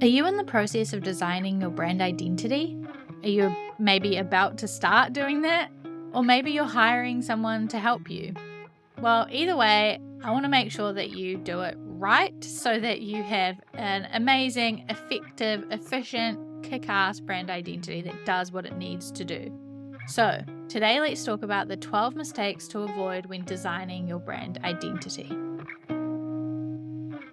Are you in the process of designing your brand identity? Are you maybe about to start doing that? Or maybe you're hiring someone to help you? Well, either way, I want to make sure that you do it right so that you have an amazing, effective, efficient, kick-ass brand identity that does what it needs to do. So, today let's talk about the 12 mistakes to avoid when designing your brand identity.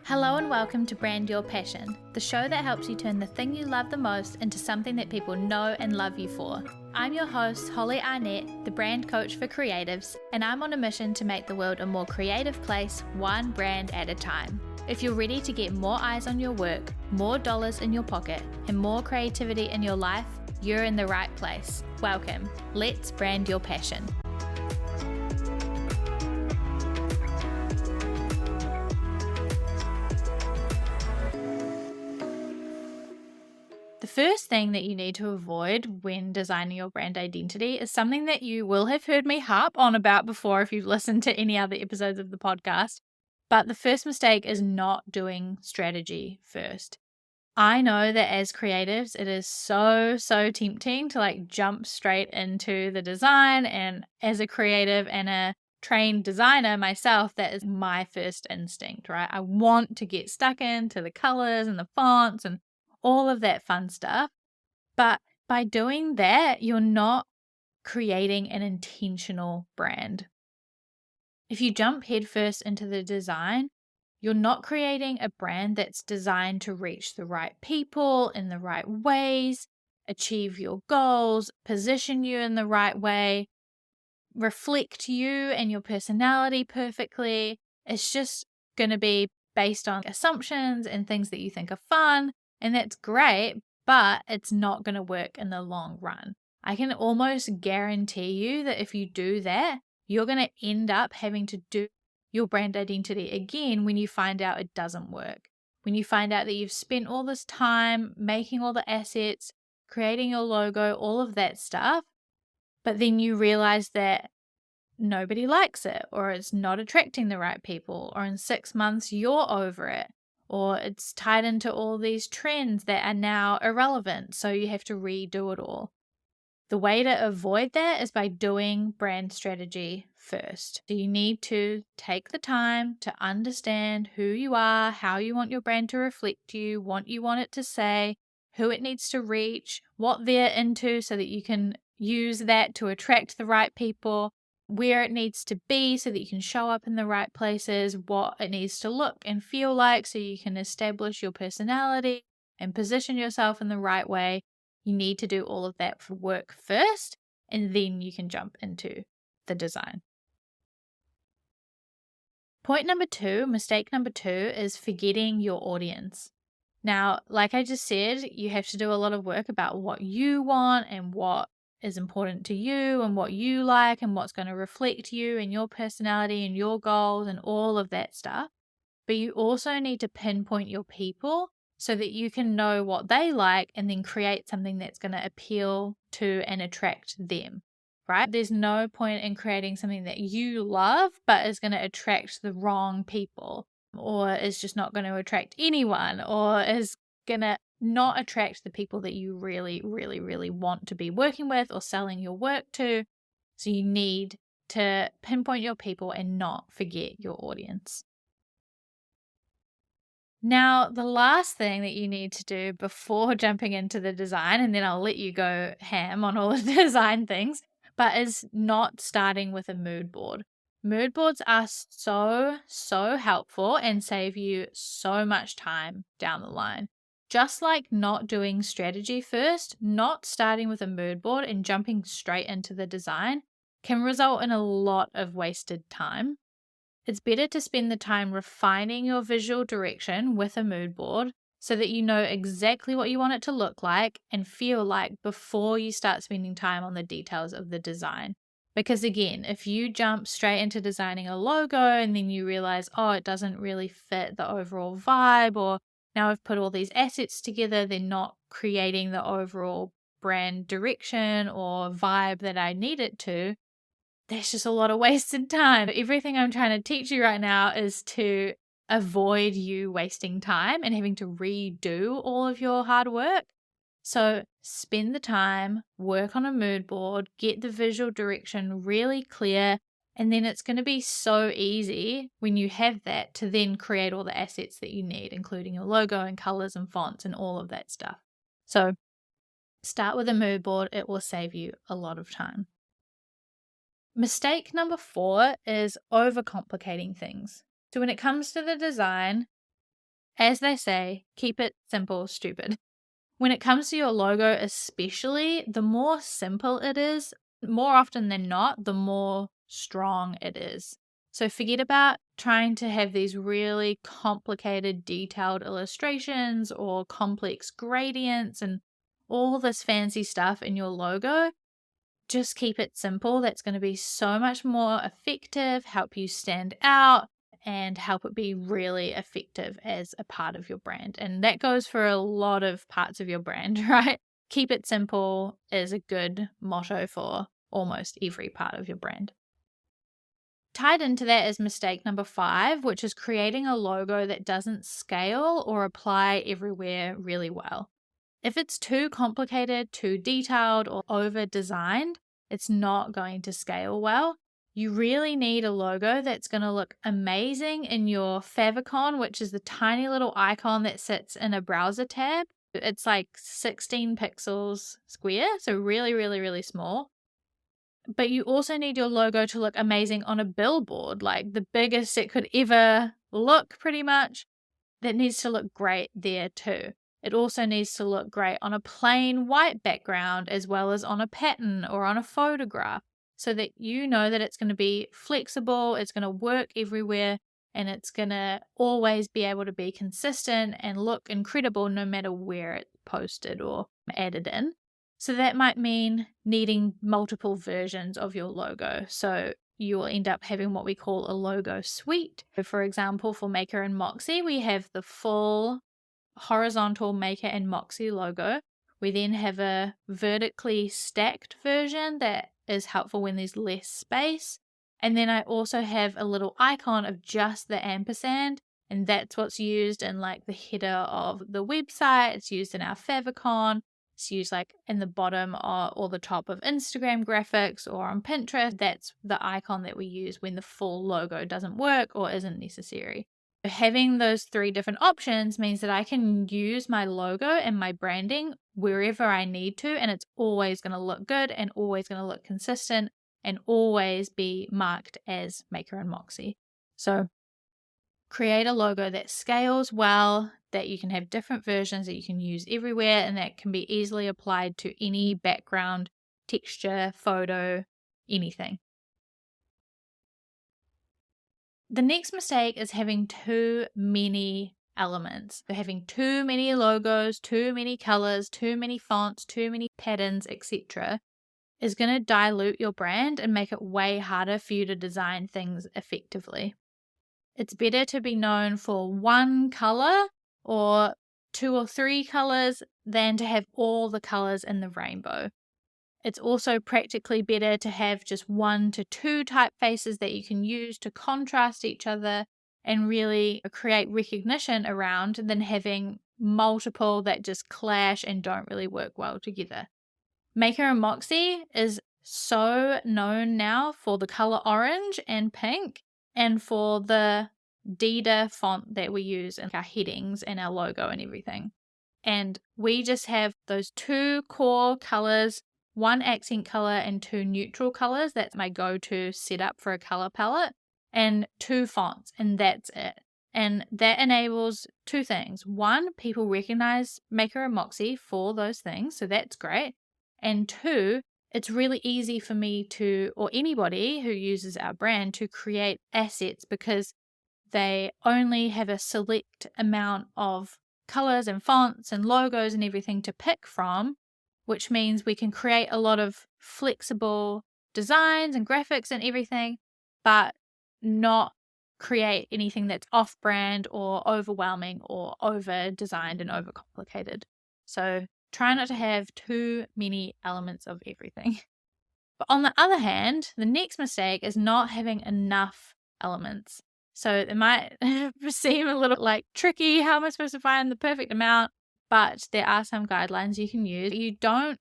Hello and welcome to Brand Your Passion, the show that helps you turn the thing you love the most into something that people know and love you for. I'm your host, Holly Arnett, the brand coach for creatives, and I'm on a mission to make the world a more creative place, one brand at a time. If you're ready to get more eyes on your work, more dollars in your pocket, and more creativity in your life, you're in the right place. Welcome. Let's brand your passion. The first thing that you need to avoid when designing your brand identity is something that you will have heard me harp on about before if you've listened to any other episodes of the podcast. But the first mistake is not doing strategy first. I know that as creatives, it is so tempting to jump straight into the design. And as a creative and a trained designer myself, that is my first instinct, right? I want to get stuck into the colors and the fonts and all of that fun stuff. But by doing that, you're not creating an intentional brand. If you jump headfirst into the design, you're not creating a brand that's designed to reach the right people in the right ways, achieve your goals, position you in the right way, reflect you and your personality perfectly. It's just going to be based on assumptions and things that you think are fun. And that's great, but it's not going to work in the long run. I can almost guarantee you that if you do that, you're going to end up having to do your brand identity again when you find out it doesn't work. When you find out that you've spent all this time making all the assets, creating your logo, all of that stuff, but then you realize that nobody likes it, or it's not attracting the right people, or in 6 months you're over it, or it's tied into all these trends that are now irrelevant, so you have to redo it all. The way to avoid that is by doing brand strategy first. So you need to take the time to understand who you are, how you want your brand to reflect you, what you want it to say, who it needs to reach, what they're into so that you can use that to attract the right people, where it needs to be so that you can show up in the right places, what it needs to look and feel like so you can establish your personality and position yourself in the right way. You need to do all of that work first, and then you can jump into the design. Mistake number two is forgetting your audience. Now, like I just said, you have to do a lot of work about what you want and what is important to you and what you like and what's going to reflect you and your personality and your goals and all of that stuff. But you also need to pinpoint your people so that you can know what they like and then create something that's going to appeal to and attract them, right? There's no point in creating something that you love but is going to attract the wrong people, or is just not going to attract anyone, or is going to not attract the people that you really want to be working with or selling your work to. So you need to pinpoint your people and not forget your audience. Now, the last thing that you need to do before jumping into the design, and then I'll let you go ham on all the design things, but is not starting with a mood board. Mood boards are so helpful and save you so much time down the line. Just like not doing strategy first, not starting with a mood board and jumping straight into the design can result in a lot of wasted time. It's better to spend the time refining your visual direction with a mood board so that you know exactly what you want it to look like and feel like before you start spending time on the details of the design. Because again, if you jump straight into designing a logo and then you realize, oh, it doesn't really fit the overall vibe, or now I've put all these assets together, they're not creating the overall brand direction or vibe that I need it to, that's just a lot of wasted time. Everything I'm trying to teach you right now is to avoid you wasting time and having to redo all of your hard work. So spend the time, work on a mood board, get the visual direction really clear, and then it's going to be so easy when you have that to then create all the assets that you need, including your logo and colors and fonts and all of that stuff. So start with a mood board. It will save you a lot of time. Mistake number 4 is overcomplicating things. So when it comes to the design, as they say, keep it simple, stupid. When it comes to your logo especially, the more simple it is, more often than not, the more strong it is. So forget about trying to have these really complicated, detailed illustrations or complex gradients and all this fancy stuff in your logo. Just keep it simple. That's going to be so much more effective, help you stand out, and help it be really effective as a part of your brand. And that goes for a lot of parts of your brand, right? Keep it simple is a good motto for almost every part of your brand. Tied into that is mistake number 5, which is creating a logo that doesn't scale or apply everywhere really well. If it's too complicated, too detailed, or over-designed, it's not going to scale well. You really need a logo that's going to look amazing in your favicon, which is the tiny little icon that sits in a browser tab. It's like 16 pixels square, so really, really, really small. But you also need your logo to look amazing on a billboard, like the biggest it could ever look pretty much. That needs to look great there too. It also needs to look great on a plain white background as well as on a pattern or on a photograph, so that you know that it's going to be flexible, it's going to work everywhere, and it's going to always be able to be consistent and look incredible no matter where it's posted or added in. So that might mean needing multiple versions of your logo. So you will end up having what we call a logo suite. So for example, for Maker and Moxie, we have the full horizontal Maker and Moxie logo. We then have a vertically stacked version that is helpful when there's less space. And then I also have a little icon of just the ampersand, and that's what's used in like the header of the website. It's used in our favicon. It's used like in the bottom or the top of Instagram graphics or on Pinterest. That's the icon that we use when the full logo doesn't work or isn't necessary. Having those 3 different options means that I can use my logo and my branding wherever I need to, and it's always going to look good and always going to look consistent and always be marked as Maker and Moxie. So create a logo that scales well, that you can have different versions that you can use everywhere, and that can be easily applied to any background, texture, photo, anything. The next mistake is having too many elements. So having too many logos, too many colors, too many fonts, too many patterns, etc. is going to dilute your brand and make it way harder for you to design things effectively. It's better to be known for one color or 2 or 3 colors than to have all the colors in the rainbow. It's also practically better to have just 1 to 2 typefaces that you can use to contrast each other and really create recognition around than having multiple that just clash and don't really work well together. Maker and Moxie is so known now for the color orange and pink and for the Dida font that we use in our headings and our logo and everything. And we just have those 2 core colors, 1 accent color and 2 neutral colors. That's my go-to setup for a color palette, and 2 fonts, and that's it. And that enables 2 things. 1, people recognize Maker and Moxie for those things, so that's great. And 2, it's really easy for me to, or anybody who uses our brand, to create assets because they only have a select amount of colors and fonts and logos and everything to pick from, which means we can create a lot of flexible designs and graphics and everything, but not create anything that's off-brand or overwhelming or over-designed and overcomplicated. So try not to have too many elements of everything. But on the other hand, the next mistake is not having enough elements. So it might seem a little like tricky. How am I supposed to find the perfect amount? But there are some guidelines you can use. You don't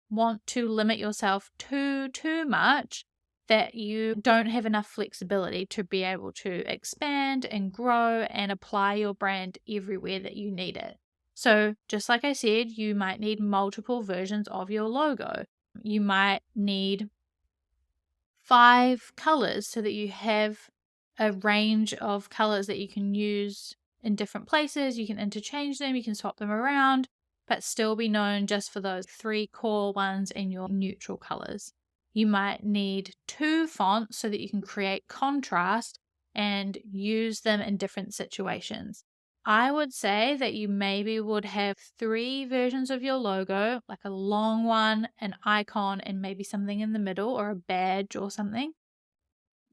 want to limit yourself too much that you don't have enough flexibility to be able to expand and grow and apply your brand everywhere that you need it. So just like I said, you might need multiple versions of your logo. You might need 5 colors so that you have a range of colors that you can use in different places. You can interchange them, you can swap them around, but still be known just for those 3 core ones in your neutral colors. You might need 2 fonts so that you can create contrast and use them in different situations. I would say that you maybe would have 3 versions of your logo, like a long one, an icon, and maybe something in the middle or a badge or something.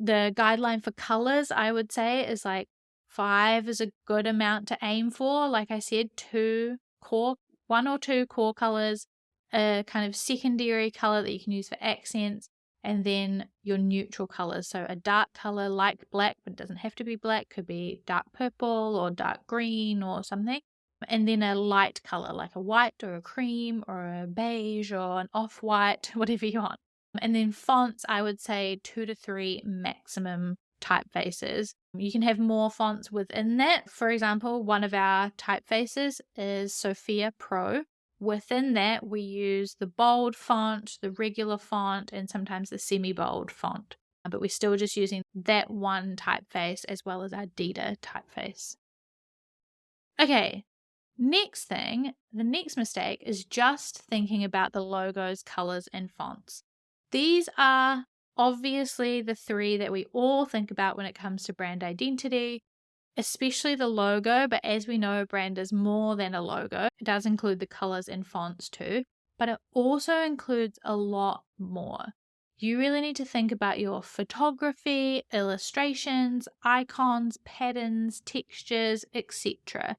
The guideline for colors, I would say, is like 5 is a good amount to aim for. Like I said, 1 or 2 core colors, a kind of secondary color that you can use for accents, and then your neutral colors. So a dark color like black, but it doesn't have to be black, could be dark purple or dark green or something. And then a light color like a white or a cream or a beige or an off-white, whatever you want. And then fonts, I would say 2 to 3 maximum typefaces. You can have more fonts within that. For example, one of our typefaces is Sophia Pro. Within that, we use the bold font, the regular font, and sometimes the semi-bold font. But we're still just using that one typeface as well as our Dita typeface. Okay, next thing, the next mistake is just thinking about the logos, colors, and fonts. These are obviously the 3 that we all think about when it comes to brand identity, especially the logo, but as we know, a brand is more than a logo. It does include the colors and fonts too, but it also includes a lot more. You really need to think about your photography, illustrations, icons, patterns, textures, etc.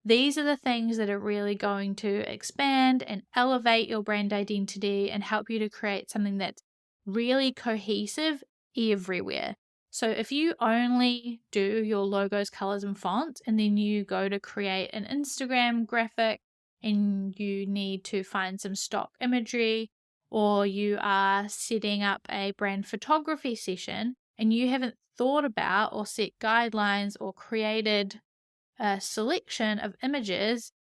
These are the things that are really going to expand and elevate your brand identity and help you to create something that's really cohesive everywhere. So if you only do your logos, colors, and fonts, and then you go to create an Instagram graphic and you need to find some stock imagery, or you are setting up a brand photography session and you haven't thought about or set guidelines or created a selection of images,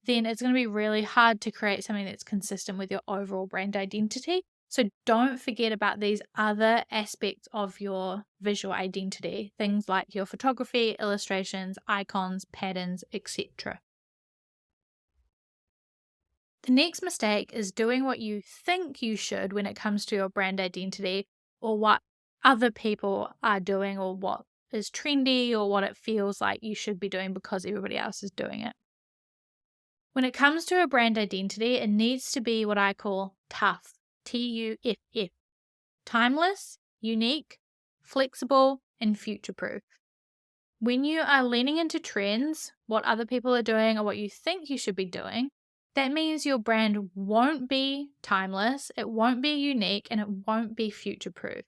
then it's going to be really hard to create something that's consistent with your overall brand identity. So don't forget about these other aspects of your visual identity, things like your photography, illustrations, icons, patterns, etc. The next mistake is doing what you think you should when it comes to your brand identity, or what other people are doing, or what is trendy, or what it feels like you should be doing because everybody else is doing it. When it comes to a brand identity, it needs to be what I call tough. TUFF. Timeless, unique, flexible, and future-proof. When you are leaning into trends, what other people are doing or what you think you should be doing, that means your brand won't be timeless, it won't be unique, and it won't be future-proof.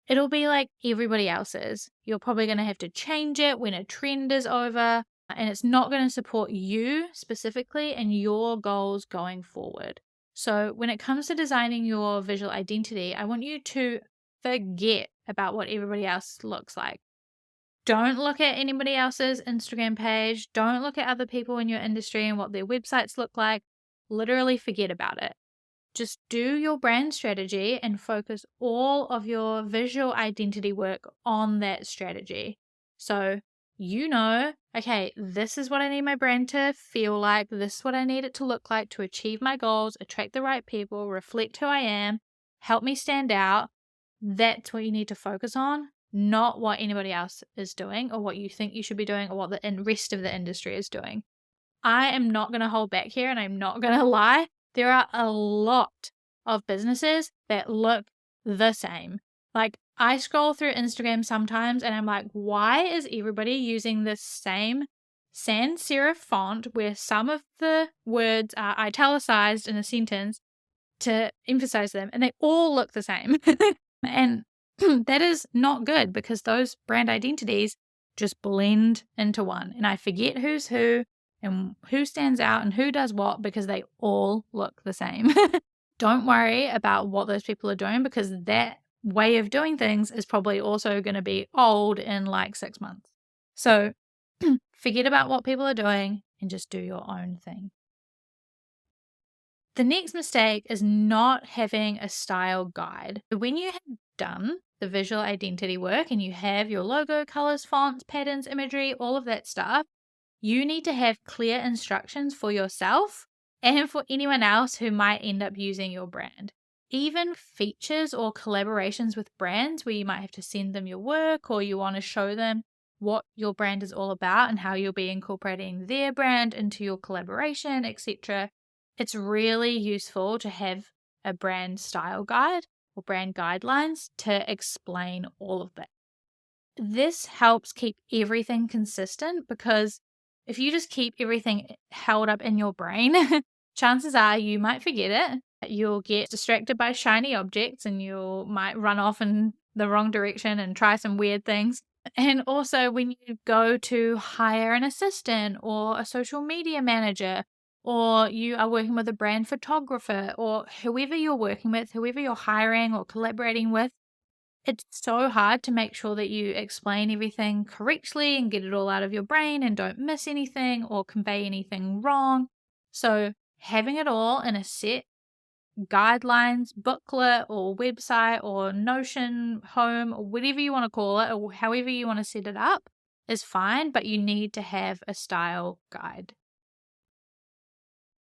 It'll be like everybody else's. You're probably going to have to change it when a trend is over, and it's not going to support you specifically and your goals going forward. So when it comes to designing your visual identity, I want you to forget about what everybody else looks like. Don't look at anybody else's Instagram page. Don't look at other people in your industry and what their websites look like. Literally forget about it. Just do your brand strategy and focus all of your visual identity work on that strategy. So you know, okay, this is what I need my brand to feel like. This is what I need it to look like to achieve my goals, attract the right people, reflect who I am, help me stand out. That's what you need to focus on, not what anybody else is doing or what you think you should be doing or what the rest of the industry is doing. I am not going to hold back here, and I'm not going to lie. There are a lot of businesses that look the same. Like, I scroll through Instagram sometimes and I'm like, why is everybody using this same sans serif font where some of the words are italicized in a sentence to emphasize them, and they all look the same? And that is not good because those brand identities just blend into one. And I forget who's who and who stands out and who does what because they all look the same. Don't worry about what those people are doing because that way of doing things is probably also going to be old in like 6 months. So forget about what people are doing and just do your own thing. The next mistake is not having a style guide. When you have done the visual identity work and you have your logo, colors, fonts, patterns, imagery, all of that stuff, you need to have clear instructions for yourself and for anyone else who might end up using your brand. Even features or collaborations with brands where you might have to send them your work or you want to show them what your brand is all about and how you'll be incorporating their brand into your collaboration, etc. It's really useful to have a brand style guide or brand guidelines to explain all of that. This helps keep everything consistent because if you just keep everything held up in your brain, chances are you might forget it. You'll get distracted by shiny objects and you might run off in the wrong direction and try some weird things. And also when you go to hire an assistant or a social media manager, or you are working with a brand photographer or whoever you're working with, whoever you're hiring or collaborating with, it's so hard to make sure that you explain everything correctly and get it all out of your brain and don't miss anything or convey anything wrong. So having it all in a set guidelines, booklet or website or Notion, home, or whatever you want to call it, or however you want to set it up is fine, but you need to have a style guide.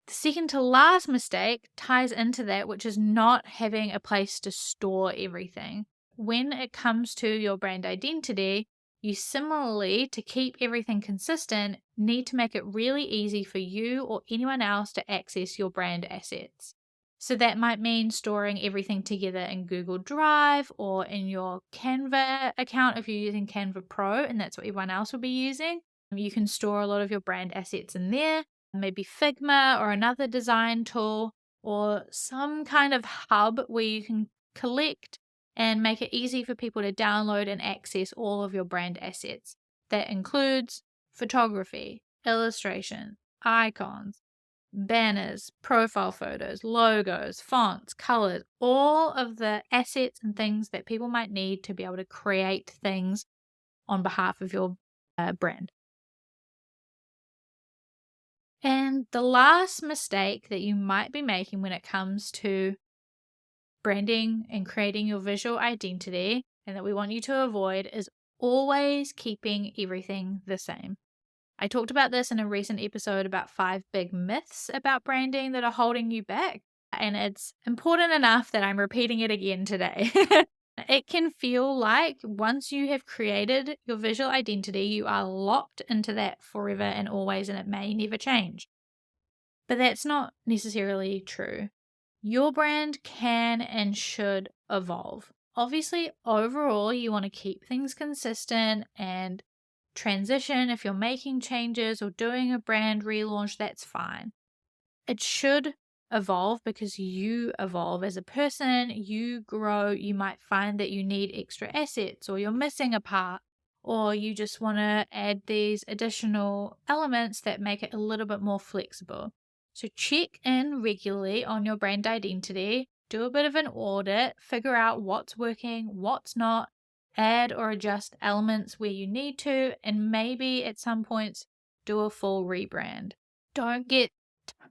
The second to last mistake ties into that, which is not having a place to store everything. When it comes to your brand identity, you similarly, to keep everything consistent, need to make it really easy for you or anyone else to access your brand assets. So that might mean storing everything together in Google Drive or in your Canva account if you're using Canva Pro, and that's what everyone else will be using. You can store a lot of your brand assets in there. Maybe Figma or another design tool or some kind of hub where you can collect and make it easy for people to download and access all of your brand assets. That includes photography, illustration, icons, banners, profile photos, logos, fonts, colors, all of the assets and things that people might need to be able to create things on behalf of your brand. And the last mistake that you might be making when it comes to branding and creating your visual identity, and that we want you to avoid, is always keeping everything the same. I talked about this in a recent episode about 5 big myths about branding that are holding you back, and it's important enough that I'm repeating it again today. It can feel like once you have created your visual identity, you are locked into that forever and always, and it may never change. But that's not necessarily true. Your brand can and should evolve. Obviously, overall, you want to keep things consistent and transition. If you're making changes or doing a brand relaunch, that's fine. It should evolve because you evolve as a person, you grow, you might find that you need extra assets or you're missing a part, or you just want to add these additional elements that make it a little bit more flexible. So check in regularly on your brand identity, do a bit of an audit, figure out what's working, what's not, add or adjust elements where you need to, and maybe at some points do a full rebrand. Don't get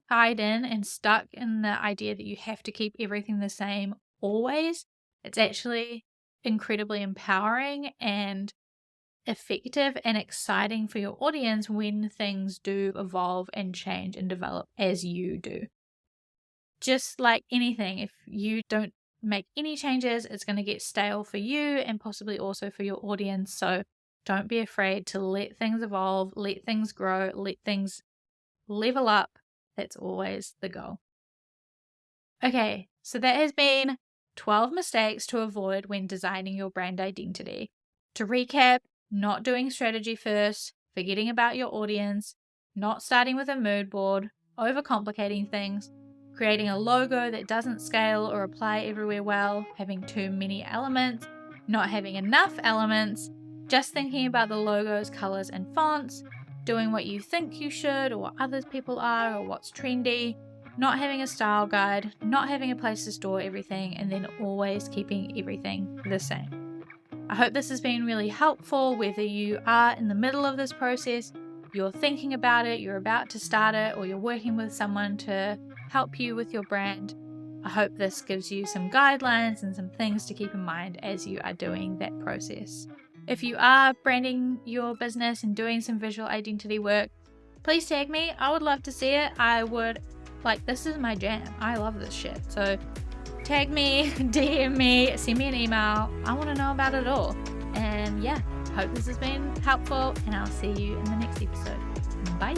tied in and stuck in the idea that you have to keep everything the same always. It's actually incredibly empowering and effective and exciting for your audience when things do evolve and change and develop as you do. Just like anything, if you don't make any changes, it's going to get stale for you and possibly also for your audience. So don't be afraid to let things evolve, let things grow, let things level up. That's always the goal. Okay, so that has been 12 mistakes to avoid when designing your brand identity. To recap, not doing strategy first, forgetting about your audience, not starting with a mood board, overcomplicating things, creating a logo that doesn't scale or apply everywhere well, having too many elements, not having enough elements, just thinking about the logos, colors, and fonts, doing what you think you should or what other people are or what's trendy, not having a style guide, not having a place to store everything, and then always keeping everything the same. I hope this has been really helpful, whether you are in the middle of this process, you're thinking about it, you're about to start it, or you're working with someone to help you with your brand. I hope this gives you some guidelines and some things to keep in mind as you are doing that process. If you are branding your business and doing some visual identity work, please tag me. I would love to see it. This is my jam. I love this shit. So tag me, DM me, send me an email. I want to know about it all. And yeah, hope this has been helpful, and I'll see you in the next episode. Bye.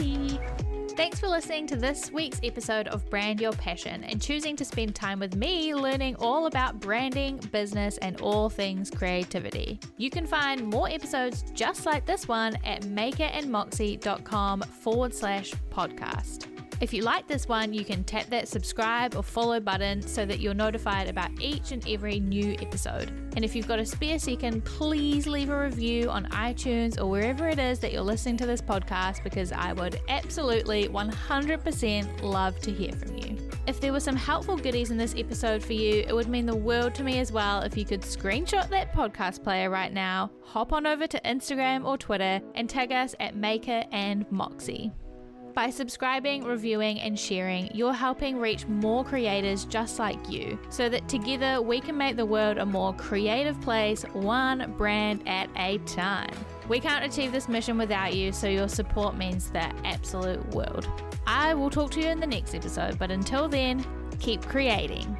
Thanks for listening to this week's episode of Brand Your Passion and choosing to spend time with me learning all about branding, business, and all things creativity. You can find more episodes just like this one at makerandmoxie.com/podcast. If you like this one, you can tap that subscribe or follow button so that you're notified about each and every new episode. And if you've got a spare second, please leave a review on iTunes or wherever it is that you're listening to this podcast, because I would absolutely 100% love to hear from you. If there were some helpful goodies in this episode for you, it would mean the world to me as well if you could screenshot that podcast player right now, hop on over to Instagram or Twitter and tag us at Maker and Moxie. By subscribing, reviewing, and sharing, you're helping reach more creators just like you, so that together we can make the world a more creative place, one brand at a time. We can't achieve this mission without you, so your support means the absolute world. I will talk to you in the next episode, but until then, keep creating.